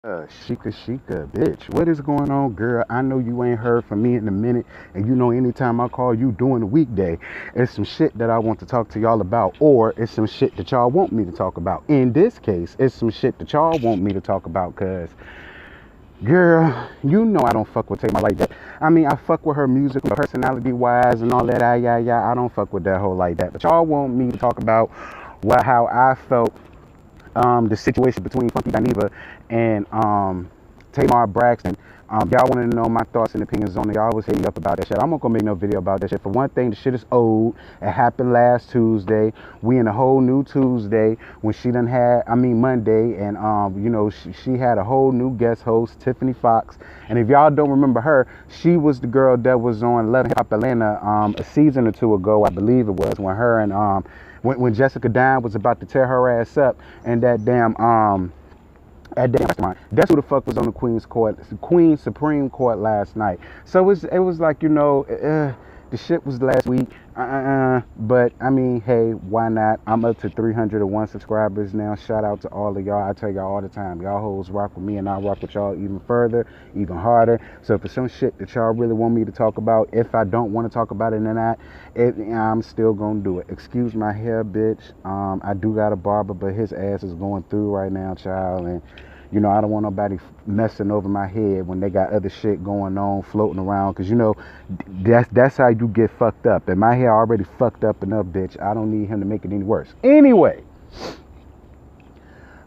Shika, bitch. What is going on, girl? I know you ain't heard from me in a minute, and you know anytime I call you during the weekday, it's some shit that I want to talk to y'all about, or it's some shit that y'all want me to talk about. In this case, it's some shit that y'all want me to talk about, cause, girl, you know I don't fuck with Tamar like that. I mean, I fuck with her music, personality-wise, and all that. I don't fuck with that whole like that. But y'all want me to talk about how I felt the situation between Funky Dineva and Tamar Braxton. Y'all want to know my thoughts and opinions on it. Y'all always hit me up about that shit. I'm not gonna make no video about that shit. For one thing, the shit is old. It happened last Tuesday. We in a whole new Tuesday when she done had, Monday, and you know, she had a whole new guest host, Tiffany Fox. And if y'all don't remember her, she was the girl that was on Love and Hip Hop Atlanta a season or two ago, I believe it was, when her and when Jessica Dine was about to tear her ass up, and that damn restaurant. That's who the fuck was on the Queen's Supreme Court last night. So it was like, you know, the shit was last week. But I mean, hey, why not? I'm up to 301 subscribers now. Shout out to all of y'all. I tell y'all all the time, y'all hoes rock with me, and I'll rock with y'all even further, even harder. So for some shit that y'all really want me to talk about, if I don't want to talk about it or not, I'm still gonna do it. Excuse my hair, bitch. I do got a barber, but his ass is going through right now, child, and you know, I don't want nobody messing over my head when they got other shit going on, floating around. Because, you know, that's how you get fucked up. And my hair already fucked up enough, bitch. I don't need him to make it any worse. Anyway.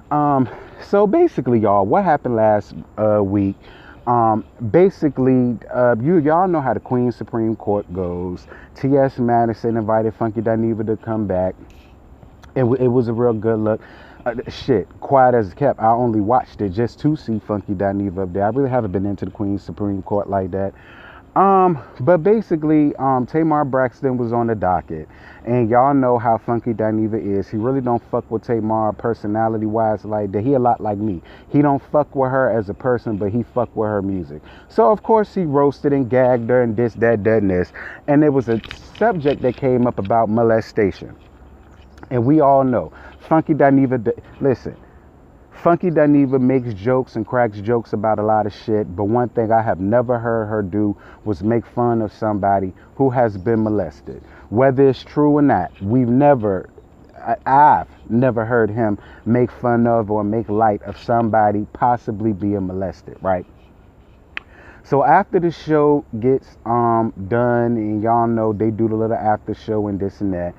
So basically, y'all, what happened last week? Basically, y'all know how the Queen's Supreme Court goes. T.S. Madison invited Funky Dineva to come back. It was a real good look. Shit, quiet as kept. I only watched it just to see Funky Dineva up there. I really haven't been into the Queen's Supreme Court like that. But basically, Tamar Braxton was on the docket. And y'all know how Funky Dineva is. He really don't fuck with Tamar personality-wise like that. He a lot like me. He don't fuck with her as a person, but he fuck with her music. So, of course, he roasted and gagged her and this, that, and this. And there was a subject that came up about molestation. And we all know, Funky Dineva, listen, Funky Dineva makes jokes and cracks jokes about a lot of shit, but one thing I have never heard her do was make fun of somebody who has been molested. Whether it's true or not, I've never heard him make fun of or make light of somebody possibly being molested, right? So after the show gets done, and y'all know they do the little after show and this and that,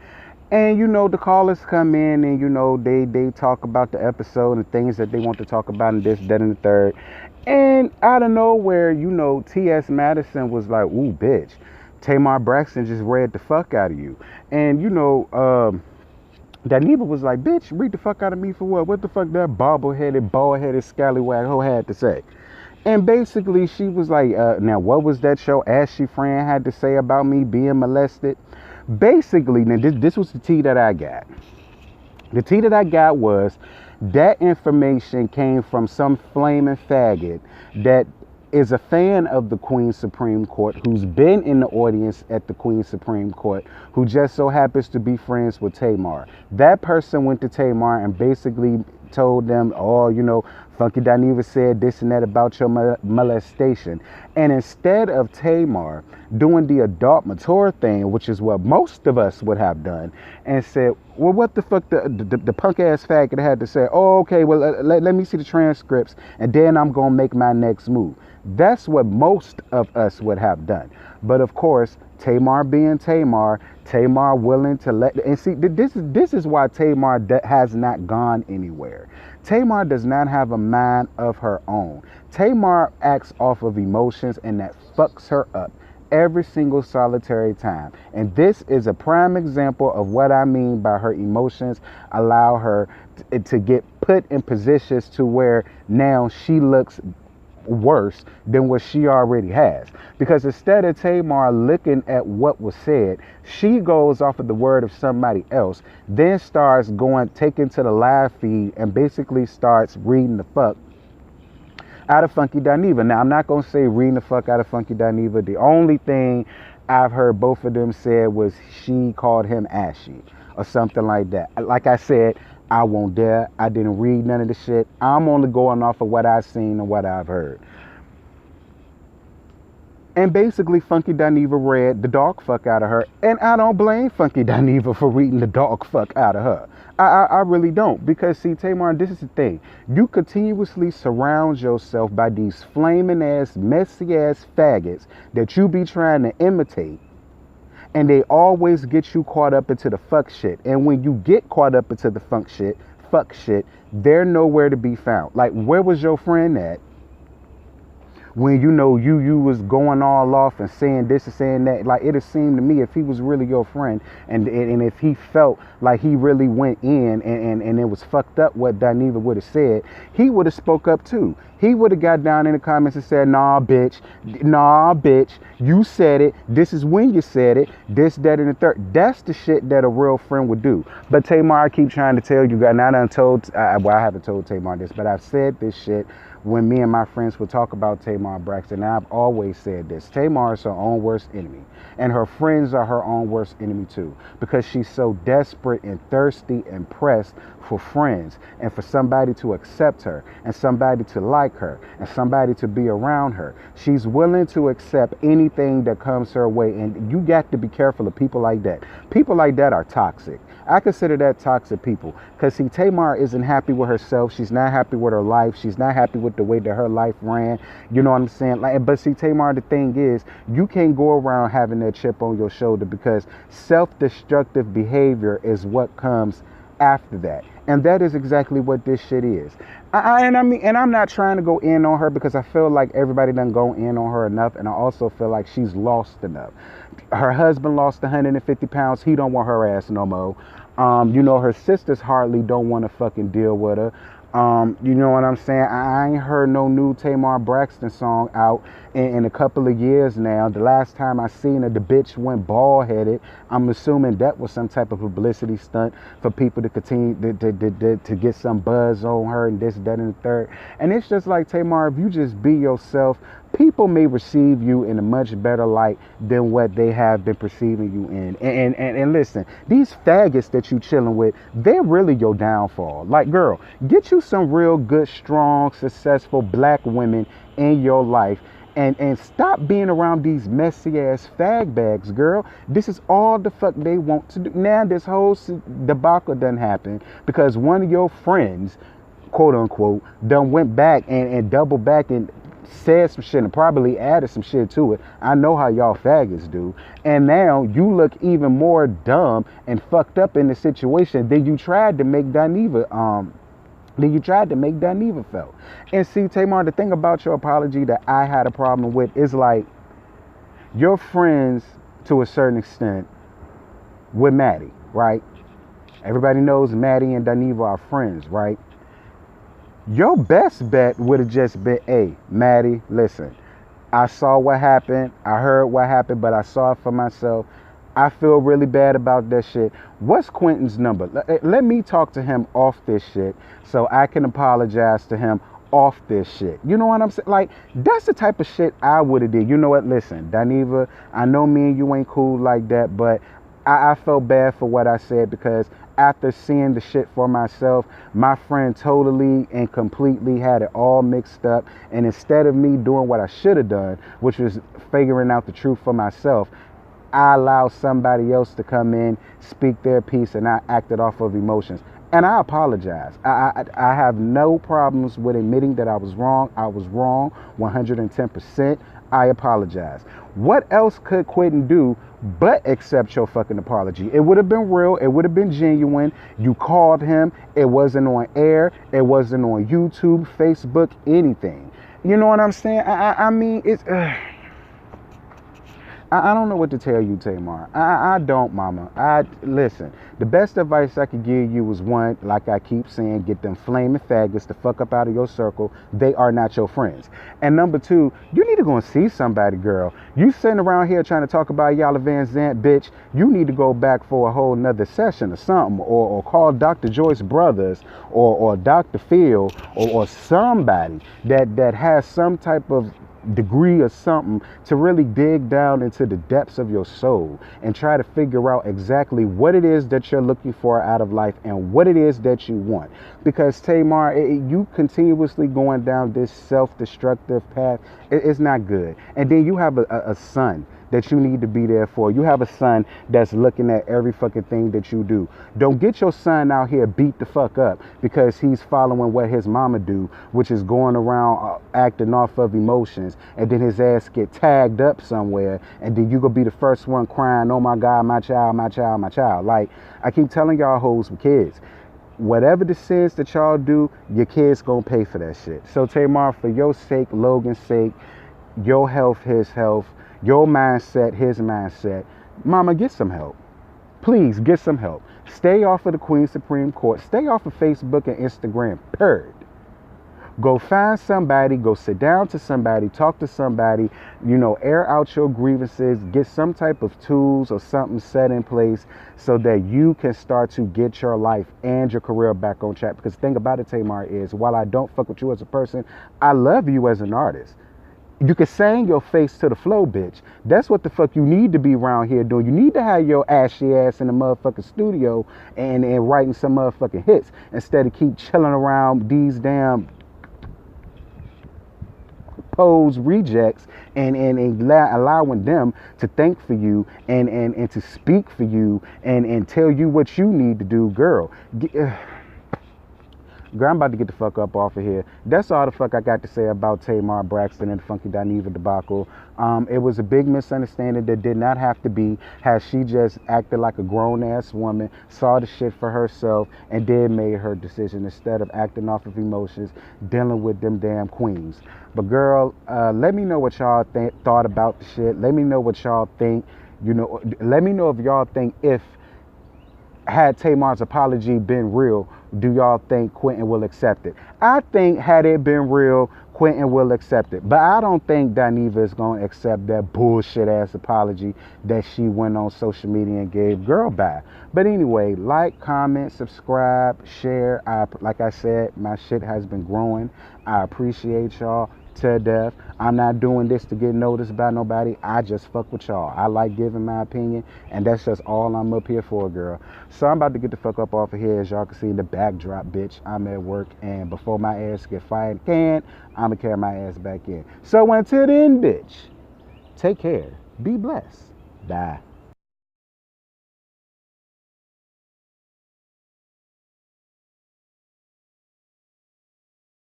and, you know, the callers come in and, you know, they talk about the episode and things that they want to talk about and this, that, and the third. And out of nowhere, you know, T.S. Madison was like, ooh, bitch, Tamar Braxton just read the fuck out of you. And, you know, Dineva was like, bitch, read the fuck out of me for what? What the fuck that bald-headed, scallywag hoe had to say? And basically, she was like, now, what was that show Ashley Fran had to say about me being molested? Basically, now this was the tea that I got. The tea that I got was that information came from some flaming faggot that is a fan of the Queen's Supreme Court, who's been in the audience at the Queen's Supreme Court, who just so happens to be friends with Tamar. That person went to Tamar and basically told them, oh, you know, Funky Dineva said this and that about your molestation. And instead of Tamar doing the adult mature thing, which is what most of us would have done, and said, well, what the fuck the punk ass faggot had to say? Oh, okay, well, let me see the transcripts, and then I'm going to make my next move. That's what most of us would have done. But of course, Tamar being Tamar willing to let, and see, this is why Tamar has not gone anywhere. Tamar does not have a mind of her own. Tamar acts off of emotions, and that fucks her up every single solitary time. And this is a prime example of what I mean by her emotions allow her to get put in positions to where now she looks worse than what she already has. Because instead of Tamar looking at what was said, she goes off of the word of somebody else, then starts taking to the live feed and basically starts reading the fuck out of Funky Dineva. Now, I'm not going to say reading the fuck out of Funky Dineva. The only thing I've heard both of them said was she called him ashy or something like that. Like I said, I won't dare. I didn't read none of the shit. I'm only going off of what I've seen and what I've heard. And basically, Funky Dineva read the dog fuck out of her. And I don't blame Funky Dineva for reading the dog fuck out of her. I really don't. Because, see, Tamar, this is the thing. You continuously surround yourself by these flaming ass, messy ass faggots that you be trying to imitate. And they always get you caught up into the fuck shit. And when you get caught up into the fuck shit, they're nowhere to be found. Like, where was your friend at when you know you was going all off and saying this and saying that? Like, it seemed to me, if he was really your friend and if he felt like he really went in and it was fucked up what Dineva would have said, he would have spoke up too. He would have got down in the comments and said, nah, bitch, you said it. This is when you said it. This, that, and the third. That's the shit that a real friend would do. But Tamar, I keep trying to tell you guys, and I done told, well, I haven't told Tamar this, but I've said this shit when me and my friends would talk about Tamar Braxton. And I've always said this. Tamar is her own worst enemy. And her friends are her own worst enemy too. Because she's so desperate and thirsty and pressed for friends and for somebody to accept her and somebody to like her and somebody to be around her. She's willing to accept anything that comes her way. And you got to be careful of people like that. People like that are toxic. I consider that toxic people. Because, see, Tamar isn't happy with herself. She's not happy with her life. She's not happy with the way that her life ran. You know what I'm saying? Like, but see, Tamar, the thing is, you can't go around having that chip on your shoulder, because self-destructive behavior is what comes after that. And that is exactly what this shit is. And I'm not trying to go in on her, because I feel like everybody done go in on her enough. And I also feel like she's lost enough. Her husband lost 150 pounds. He don't want her ass no more. You know, her sisters hardly don't want to fucking deal with her. You know what I'm saying? I ain't heard no new Tamar Braxton song out in a couple of years now. The last time I seen her, the bitch went bald-headed. I'm assuming that was some type of publicity stunt for people to continue to get some buzz on her and this, that, and the third. And it's just like, Tamar, if you just be yourself, people may receive you in a much better light than what they have been perceiving you in. And listen, these faggots that you chilling with, they're really your downfall. Like, girl, get you some real good, strong, successful black women in your life. And stop being around these messy ass fag bags, girl. This is all the fuck they want to do. Now this whole debacle done happened because one of your friends, quote unquote, done went back and doubled back and said some shit and probably added some shit to it. I know how y'all faggots do. And now you look even more dumb and fucked up in the situation than you tried to make Dineva felt. And see, Tamar, the thing about your apology that I had a problem with is, like, your friends to a certain extent with Maddie, right? Everybody knows Maddie and Dineva are friends, right? Your best bet would have just been, hey, Maddie, listen, I saw what happened. I heard what happened, but I saw it for myself. I feel really bad about that shit. What's Quentin's number? Let me talk to him off this shit so I can apologize to him off this shit. You know what I'm saying? Like, that's the type of shit I would have did. You know what? Listen, Dineva, I know me and you ain't cool like that, but I felt bad for what I said, because after seeing the shit for myself, my friend totally and completely had it all mixed up. And instead of me doing what I should have done, which was figuring out the truth for myself, I allowed somebody else to come in, speak their piece, and I acted off of emotions. And I apologize. I have no problems with admitting that I was wrong. I was wrong 110%. I apologize. What else could Quentin do but accept your fucking apology? It would have been real. It would have been genuine. You called him. It wasn't on air. It wasn't on YouTube, Facebook, anything. You know what I'm saying? I mean, it's... I don't know what to tell you, Tamar. I don't, mama. Listen, the best advice I could give you was, one, like I keep saying, get them flaming faggots the fuck up out of your circle. They are not your friends. And number two, you need to go and see somebody, girl. You sitting around here trying to talk about Yala Van Zant, bitch. You need to go back for a whole nother session or something, or call Dr. Joyce Brothers or Dr. Phil or somebody that has some type of degree or something to really dig down into the depths of your soul and try to figure out exactly what it is that you're looking for out of life and what it is that you want. Because Tamar, you continuously going down this self-destructive path, it's not good. And then you have a son that you need to be there for. You have a son that's looking at every fucking thing that you do. Don't get your son out here beat the fuck up because he's following what his mama do, which is going around acting off of emotions, and then his ass get tagged up somewhere, and then you gonna be the first one crying, oh my God, my child, my child, my child. Like, I keep telling y'all hoes with kids, whatever the sins that y'all do, your kids gonna pay for that shit. So Tamar, for your sake, Logan's sake, your health, his health, your mindset, his mindset, mama, get some help. Please get some help. Stay off of the Queen Supreme Court. Stay off of Facebook and Instagram, period. Go find somebody, go sit down to somebody, talk to somebody, you know, air out your grievances, get some type of tools or something set in place so that you can start to get your life and your career back on track. Because the thing about it, Tamar, is while I don't fuck with you as a person, I love you as an artist. You can sing your face to the flow, bitch. That's what the fuck you need to be around here doing. You need to have your ashy ass in the motherfucking studio and writing some motherfucking hits instead of keep chilling around these damn pose rejects and allowing them to think for you and to speak for you and tell you what you need to do. Girl, I'm about to get the fuck up off of here. That's all the fuck I got to say about Tamar Braxton and the Funky Dineva debacle. It was a big misunderstanding that did not have to be. Had she just acted like a grown-ass woman, saw the shit for herself, and then made her decision instead of acting off of emotions, dealing with them damn queens. But girl, let me know what y'all thought about the shit. Let me know what y'all think. You know, let me know if y'all think had Tamar's apology been real, do y'all think Quentin will accept it? I think had it been real, Quentin will accept it. But I don't think Dineva is going to accept that bullshit ass apology that she went on social media and gave. Girl, bye. But anyway, like, comment, subscribe, share. Like I said, my shit has been growing. I appreciate y'all to death. I'm not doing this to get noticed by nobody. I just fuck with y'all. I like giving my opinion, and that's just all I'm up here for, girl. So I'm about to get the fuck up off of here. As y'all can see in the backdrop, bitch, I'm at work, and before my ass get fired again, I'm gonna carry my ass back in. So until then, bitch, take care, be blessed, bye.